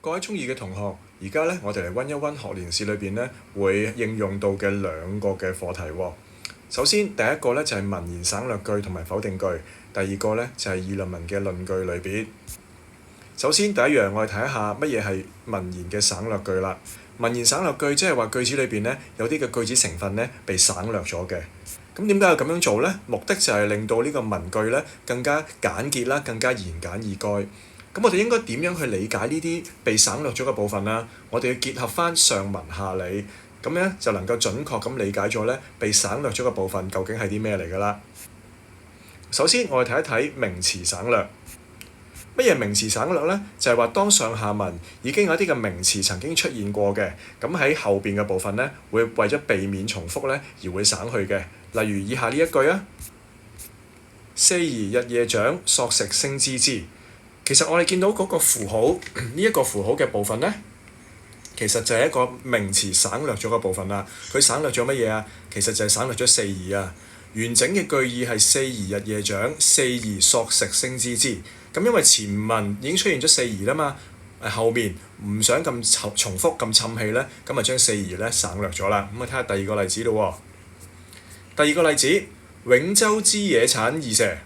各位中意嘅同學，而家咧我哋嚟温一温學年試裏邊咧會應用到嘅兩個嘅課題喎。首先第一個咧就係文言省略句同埋否定句，第二個咧就係議論文嘅論據類別。首先第一樣，我哋睇下乜嘢係文言嘅省略句啦。文言省略句即係話句子裏邊咧有啲嘅句子成分咧被省略咗嘅。咁點解要咁樣做呢？目的就係令到呢個文句咧更加簡潔啦，更加言簡意賅。咁我哋應該點樣去理解呢啲被省略咗嘅部分啦？我哋要結合翻上文下理，咁樣就能夠準確咁理解咗咧被省略咗嘅部分究竟係啲咩嚟㗎啦。首先我哋睇一睇名詞省略。乜嘢名詞省略呢？就係話當上下文已經有一啲嘅名詞曾經出現過嘅，咁喺後邊嘅部分呢，會為咗避免重複呢而會省去嘅。例如以下呢一句啊，四兒日夜長，索食聲孜孜。其實我哋見到嗰個符號呢一個符號嘅部分呢，其實就係一個名詞省略咗嘅部分啦。佢省略咗乜嘢啊？其實就係省略咗四兒啊。完整嘅句意係四兒日夜長，四兒索食聲孜孜。咁因為前文已經出現咗四兒啦嘛，後面唔想咁重複咁沉氣咧，咁啊將四兒咧省略咗啦。咁啊睇下第二個例子咯喎。第二個例子，永州之野產二蛇，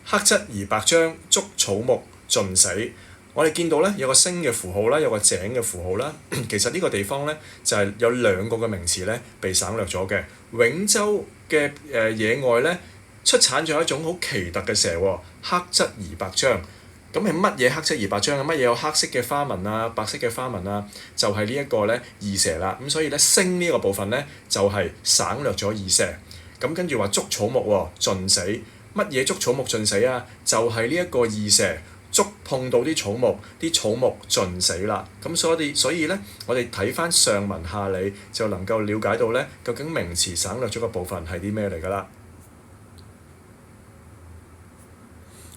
黑質而白漿，觸草木盡死。我哋見到咧有個星嘅符號啦，有個井嘅符號啦。其實呢個地方咧就係有兩個嘅名詞咧被省略咗嘅。永州嘅野外咧出產咗一種好奇特嘅蛇喎，黑質而白漿。咁係乜嘢黑質而白漿啊？乜嘢有黑色嘅花紋啊、白色嘅花紋啊？就係呢一個咧二蛇啦。咁所以咧星呢個部分咧就係省略咗二蛇。咁跟住話觸草木喎，盡死。乜嘢觸草木盡死啊？就係呢一個二蛇觸碰到啲草木，啲草木盡死啦。咁所以咧，我哋睇翻上文下理就能夠了解到咧，究竟名詞省略咗個部分係啲咩嚟㗎啦。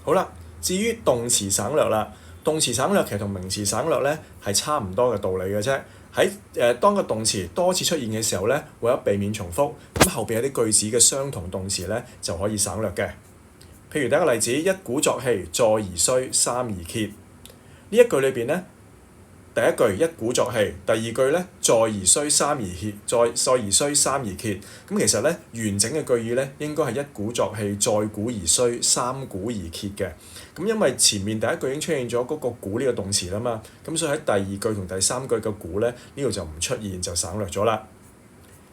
好啦，至於動詞省略啦，動詞省略其實同名詞省略咧係差唔多嘅道理嘅啫。喺當個動詞多次出現嘅時候咧，為咗避免重複，咁後邊有啲句子嘅相同動詞咧就可以省略嘅。譬如第一個例子，一鼓作氣，坐而衰，三而竭。呢一句裏邊咧，第一句一鼓作氣，第二句咧坐而衰，三而竭，坐而衰，三而竭。咁其實咧完整嘅句意咧應該係一鼓作氣，再鼓而衰，三鼓而竭嘅。咁因為前面第一句已經出現咗嗰個鼓呢個動詞啦嘛，咁所以喺第二句同第三句嘅鼓咧呢度就唔出現，就省略咗啦。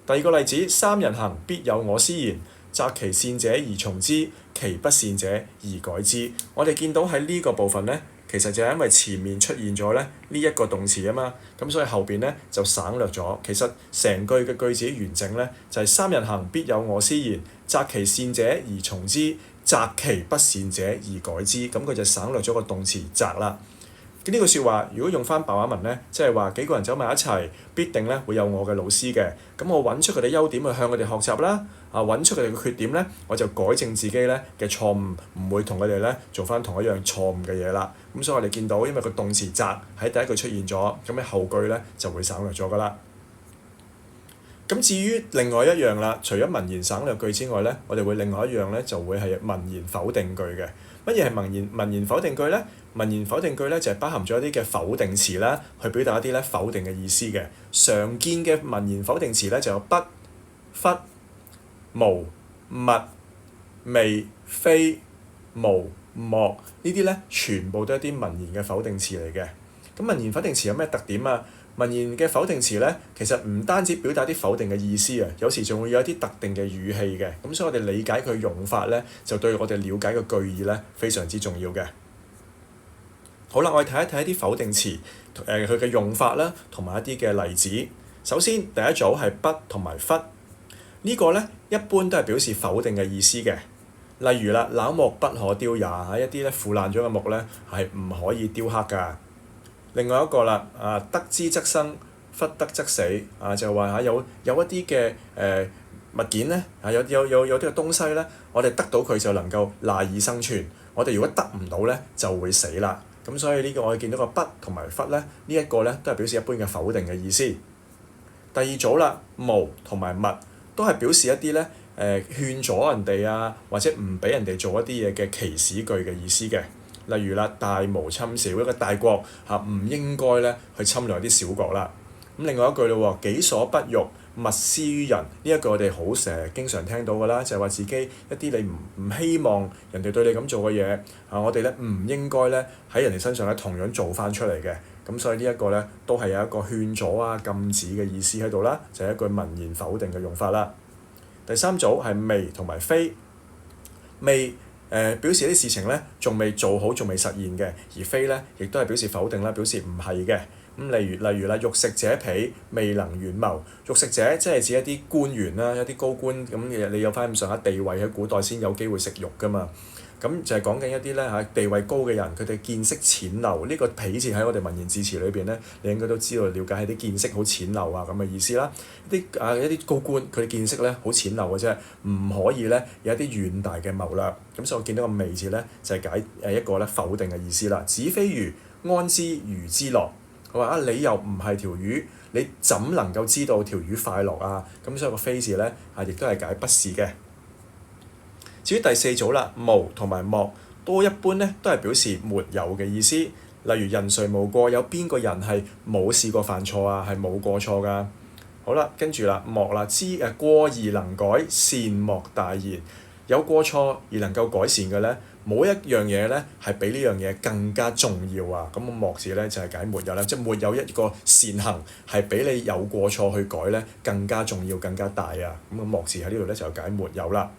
第二個例子，三人行，必有我師焉。擇其善者而從之，其不善者而改之。我哋見到喺呢個部分咧，其實就係因為前面出現咗咧呢一個動詞啊嘛，咁所以後邊咧就省略咗。其實成句嘅句子完整咧就係三人行，必有我師焉。擇其善者而從之，擇其不善者而改之。咁佢就省略咗個動詞擇啦。呢句説話如果用翻白話文咧，即係話幾個人走埋一齊，必定咧會有我嘅老師嘅。咁我揾出佢哋優點去向佢哋學習啦，揾出佢哋嘅缺點咧，我就改正自己咧嘅錯誤，唔會同佢哋咧做翻同一樣錯誤嘅嘢啦。咁所以我哋見到，因為個動詞擇喺第一句出現咗，咁喺後句咧就會省略咗㗎啦。咁至於另外一樣啦，除咗文言省略句之外咧，我哋會另外一樣咧就會係文言否定句嘅。乜嘢係文言否定句咧？文言否定句咧就係包含咗一啲嘅否定詞啦，去表達一啲咧否定嘅意思嘅。常見嘅文言否定詞咧就有不、忽、無、勿、未、非、無、莫呢啲咧，全部都係一啲文言嘅否定詞嚟嘅。咁文言否定詞有咩特點啊？文言嘅否定詞咧，其實唔單止表達啲否定嘅意思啊，有時仲會有一啲特定嘅語氣嘅。咁所以我哋理解佢用法咧，就對我哋了解個句意咧非常之重要嘅。好啦，我哋睇一睇一啲否定詞，佢嘅用法啦，同埋一啲嘅例子。首先第一組係不同埋忽，呢個咧一般都係表示否定嘅意思嘅。例如啦，朽木不可雕也，一啲咧腐爛咗嘅木咧係唔可以雕刻㗎。另外一個啦，得之則生，忽得則死，就話有一啲嘅物件咧，有啲嘅東西咧，我哋得到佢就能夠賴以生存，我哋如果得唔到咧就會死啦。咁所以呢個我哋見到個不同埋忽咧，呢一個咧都係表示一般嘅否定嘅意思。第二組啦，無同埋勿都係表示一啲咧勸阻人哋啊，或者唔俾人哋做一啲嘢嘅祈使句嘅意思嘅。例如啦，大無侵少，一個大國唔應該咧去侵略啲小國啦。咁另外一句咯喎，己所不欲，勿施於人。呢一句我哋好成日經常聽到㗎啦，就係話自己一啲你唔希望人哋對你咁做嘅嘢，我哋咧唔應該咧喺人哋身上咧同樣做翻出嚟嘅。咁所以呢一個咧都係有一個勸阻啊、禁止嘅意思喺度啦，就係一句文言否定嘅用法啦。第三組係未同埋非，未表示啲事情咧仲未做好，仲未實現嘅，而非咧亦都係表示否定啦，表示唔係嘅。咁例如啦，欲食者鄙，未能遠謀。欲食者即係指一啲官員啦，一啲高官咁，你有翻咁上下地位喺古代先有機會食肉㗎嘛。咁就係講緊一啲咧地位高嘅人，佢哋見識淺陋。呢個鄙字喺我哋文言字詞裏邊咧，你應該都知道了解係啲見識好淺陋啊咁嘅意思啦。一啲高官佢哋見識咧好淺陋嘅啫，唔可以咧有一啲遠大嘅謀略。咁所以我見到個未字咧就係解一個咧否定嘅意思啦。子非魚，安知魚之樂？佢話你又唔係條魚，你怎能夠知道條魚快樂啊？咁所以個非字咧亦都係解不是嘅。至於第四組啦，無同埋莫都一般咧都係表示沒有嘅意思。例如人誰無過，有邊個人係冇試過犯錯啊？係冇過錯㗎。好啦，跟住啦，莫啦，過而能改，善莫大焉。有過錯而能夠改善嘅咧，冇一樣嘢咧係比呢樣嘢更加重要啊！咁個莫字咧就係解沒有啦，即係沒有一個善行係比你有過錯去改咧更加重要、更加大啊！咁個莫字喺呢度咧就解沒有啦。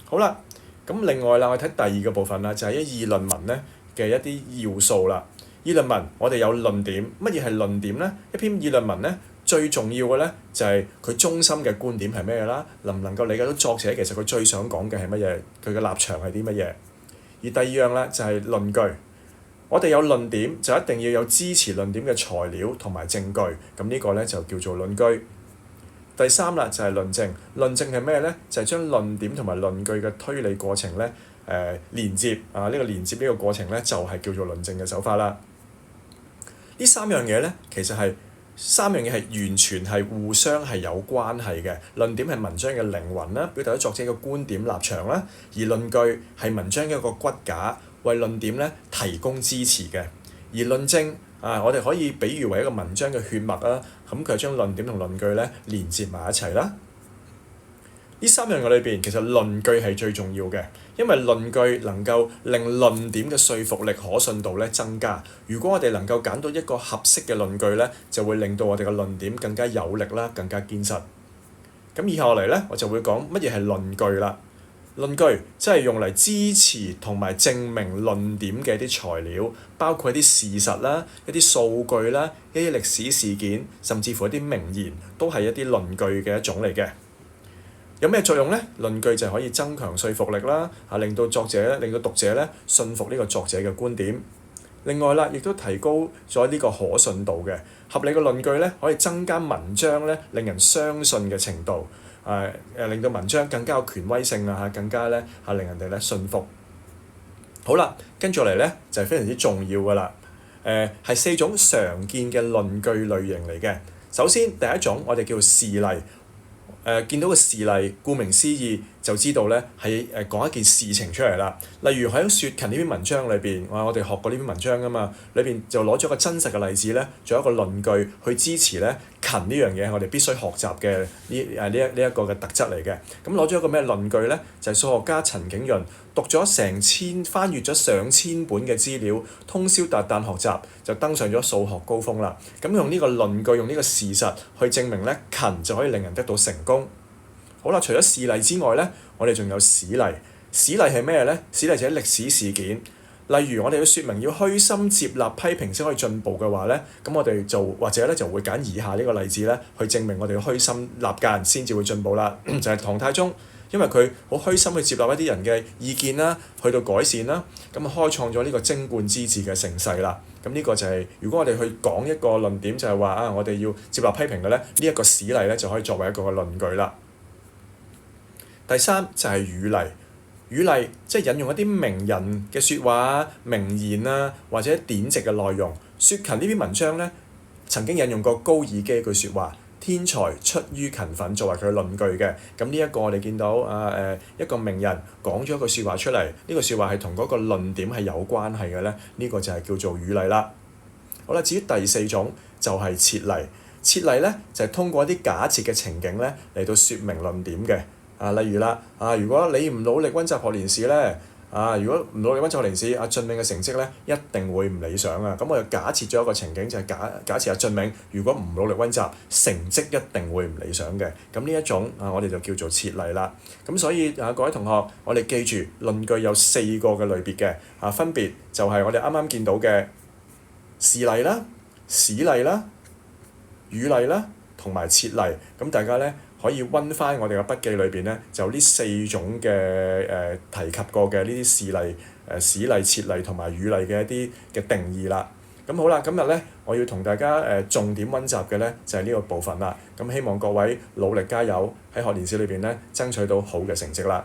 好啦，咁另外啦，我睇第二個部分啦，就係議論文咧嘅一啲要素啦。議論文我哋有論點，乜嘢係論點咧？一篇議論文咧最重要嘅咧就係佢中心嘅觀點係咩嘢啦？能唔能夠理解到作者其實佢最想講嘅係乜嘢？佢嘅立場係啲乜嘢？而第二樣咧就係論據。我哋有論點就一定要有支持論點嘅材料同埋證據，咁呢個咧就叫做論據。第三啦就係論證，論證係咩咧？就係將論點同埋論據嘅推理過程咧連接呢個連接呢個過程咧就係叫做論證嘅手法啦。呢三樣嘢咧其實係三樣嘢係完全係互相係有關係嘅。論點係文章嘅靈魂啦，表達咗作者嘅觀點立場啦，而論據係文章嘅一個骨架，為論點咧提供支持嘅。而論證我哋可以比喻為一個文章嘅血脈啦，咁佢將論點同論據咧連接埋一齊啦。呢三樣嘅裏邊，其實論據係最重要嘅，因為論據能夠令論點嘅說服力、可信度咧增加。如果我哋能夠揀到一個合適嘅論據咧，就會令到我哋嘅論點更加有力啦，更加堅實。咁以下落嚟咧，我就會講乜嘢係論據啦。論據即係用嚟支持同埋證明論點嘅一啲材料，包括一啲事實啦、一啲數據啦、一啲歷史事件，甚至乎一啲名言，都係一啲論據嘅一種嚟嘅。有咩作用咧？論據就可以增強說服力啦，令到讀者咧信服呢個作者嘅觀點。另外啦，亦都提高咗呢個可信度嘅合理嘅論據咧，可以增加文章咧令人相信嘅程度。令到文章更加有權威性啊！更加咧令人哋咧信服。好啦，跟住嚟咧就係非常之重要㗎啦。係四種常見嘅論據類型嚟嘅。首先第一種我哋叫事例。見到個事例，顧名思義就知道咧係講一件事情出嚟啦。例如喺雪芹呢篇文章裏邊，我哋學過呢篇文章㗎嘛，裏邊就攞咗個真實嘅例子咧，做一個論據去支持咧勤呢樣嘢係我哋必須學習嘅呢一個嘅特質嚟嘅。咁攞咗一個咩論據咧？就係數學家陳景潤讀咗翻閱咗上千本嘅資料，通宵達旦學習，就登上咗數學高峰啦。咁用呢個論據，用呢個事實去證明咧勤就可以令人得到成功。好啦，除咗事例之外咧，我哋仲有史例。史例係咩咧？史例就係歷史事件。例如我哋要説明要虛心接納批評先可以進步嘅話咧，咁我哋或者就會揀以下呢個例子咧，去證明我哋要虛心立諫先至會進步啦。就係唐太宗，因為佢好虛心去接納一啲人嘅意見啦，去到改善啦，咁開創咗呢個貞觀之治嘅盛世啦。咁呢個就係如果我哋去講一個論點，就係話我哋要接納批評嘅咧，呢一個史例咧就可以作為一個嘅論據啦。第三就係語例。語例即係引用一啲名人嘅説話、名言啊，或者典籍嘅內容。雪芹呢篇文章咧，曾經引用過高爾基一句説話：天才出於勤奮作為佢嘅論據嘅。咁呢一個我哋見到一個名人講咗一句説話出嚟，呢個説話係同嗰個論點係有關係嘅咧，呢個就係叫做語例啦。好啦，至於第四種就係設例。設例咧就係通過一啲假設嘅情景咧嚟到説明論點嘅。例如啦，如果你唔努力温習學年試咧，如果唔努力温習學年試，阿俊銘嘅成績咧一定會唔理想啊！咁我就假設咗一個情景，就係假設阿俊銘如果唔努力温習，成績一定會唔理想嘅。咁呢一種我哋就叫做設例啦。咁所以各位同學，我哋記住論據有4個嘅類別嘅，分別就係我哋啱啱見到嘅事例啦、史例啦、語例啦同埋設例。咁大家咧可以温翻我哋嘅筆記裏邊咧，就呢4種嘅提及過嘅呢啲事例、史例、設例同埋語例嘅一啲嘅定義啦。咁好啦，今日咧我要同大家重點温習嘅咧就係呢個部分啦。咁希望各位努力加油，喺學年試裏邊咧爭取到好嘅成績啦。